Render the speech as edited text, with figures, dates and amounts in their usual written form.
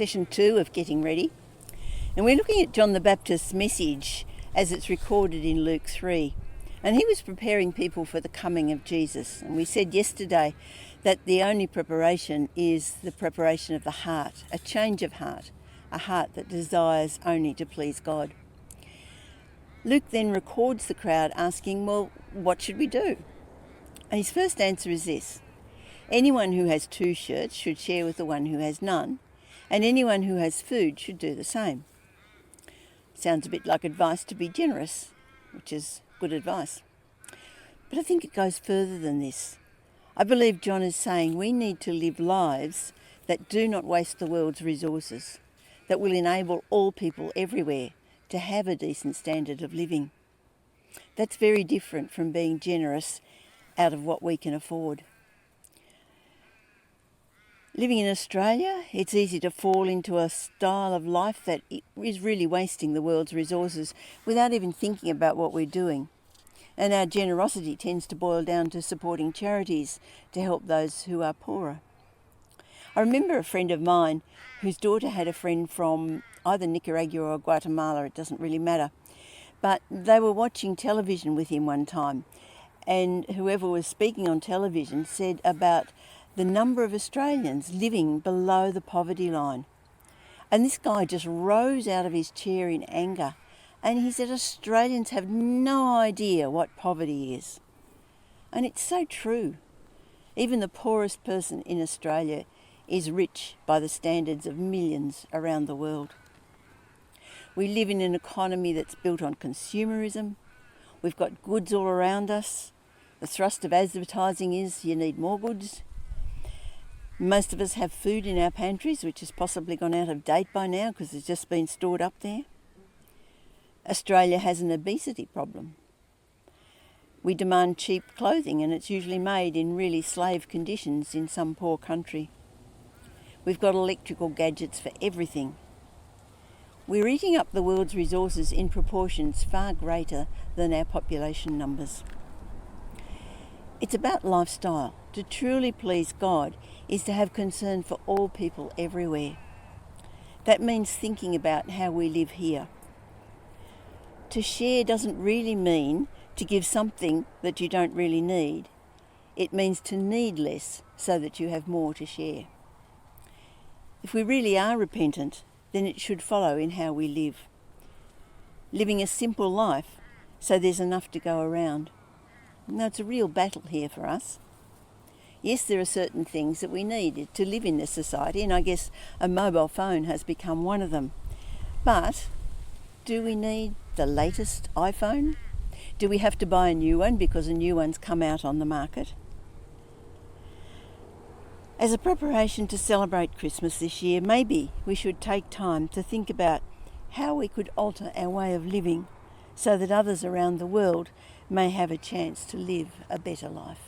session 2 of Getting Ready, and we're looking at John the Baptist's message as it's recorded in Luke 3. And he was preparing people for the coming of Jesus. And we said yesterday that the only preparation is the preparation of the heart, a change of heart, a heart that desires only to please God. Luke then records the crowd asking, well, what should we do? And his first answer is this: anyone who has 2 shirts should share with the one who has none, and anyone who has food should do the same. Sounds a bit like advice to be generous, which is good advice. But I think it goes further than this. I believe John is saying we need to live lives that do not waste the world's resources, that will enable all people everywhere to have a decent standard of living. That's very different from being generous out of what we can afford. Living in Australia, it's easy to fall into a style of life that is really wasting the world's resources without even thinking about what we're doing. And our generosity tends to boil down to supporting charities to help those who are poorer. I remember a friend of mine whose daughter had a friend from either Nicaragua or Guatemala, it doesn't really matter. But they were watching television with him one time, and whoever was speaking on television said about the number of Australians living below the poverty line. And this guy just rose out of his chair in anger, and he said Australians have no idea what poverty is. And it's so true. Even the poorest person in Australia is rich by the standards of millions around the world. We live in an economy that's built on consumerism. We've got goods all around us. The thrust of advertising is you need more goods. Most of us have food in our pantries, which has possibly gone out of date by now because it's just been stored up there. Australia has an obesity problem. We demand cheap clothing, and it's usually made in really slave conditions in some poor country. We've got electrical gadgets for everything. We're eating up the world's resources in proportions far greater than our population numbers. It's about lifestyle. To truly please God is to have concern for all people everywhere. That means thinking about how we live here. To share doesn't really mean to give something that you don't really need. It means to need less so that you have more to share. If we really are repentant, then it should follow in how we live. Living a simple life so there's enough to go around. Now, it's a real battle here for us. Yes, there are certain things that we need to live in this society, and I guess a mobile phone has become one of them. But do we need the latest iPhone? Do we have to buy a new one because a new one's come out on the market? As a preparation to celebrate Christmas this year, maybe we should take time to think about how we could alter our way of living so that others around the world may have a chance to live a better life.